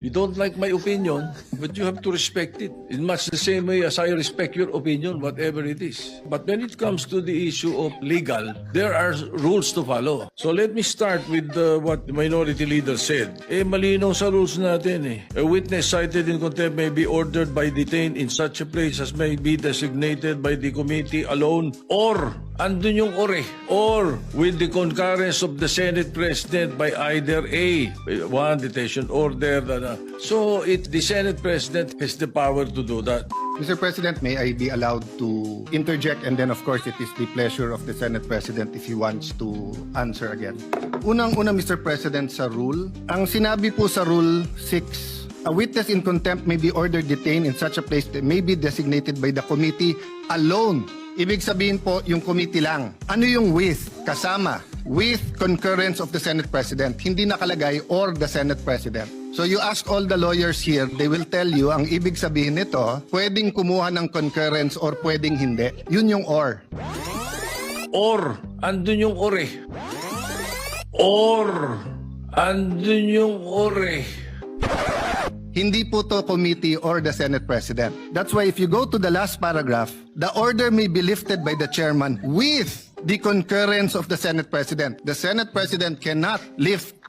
You don't like my opinion, but you have to respect it. In much the same way as I respect your opinion, whatever it is. But when it comes to the issue of legal, there are rules to follow. So let me start with what the Minority Leader said. Malinaw sa rules natin eh. A witness cited in contempt may be ordered by detained in such a place as may be designated by the committee alone or andun yung or with the concurrence of the Senate President by either A, one detention order. So the Senate President has the power to do that. Mr. President, may I be allowed to interject, and then of course it is the pleasure of the Senate President if he wants to answer again. Unang-una, Mr. President, sa rule, ang sinabi po sa Rule 6, a witness in contempt may be ordered detained in such a place that may be designated by the committee alone. Ibig sabihin po, yung committee lang. Ano yung with? Kasama. With concurrence of the Senate President. Hindi nakalagay or the Senate President. So you ask all the lawyers here, they will tell you, ang ibig sabihin nito, pwedeng kumuha ng concurrence or pwedeng hindi. Yun yung or. Or, andun yung or eh. Or, andun yung or eh. Hindi po to committee or the Senate President. That's why if you go to the last paragraph, the order may be lifted by the chairman with the concurrence of the Senate President. The Senate President cannot lift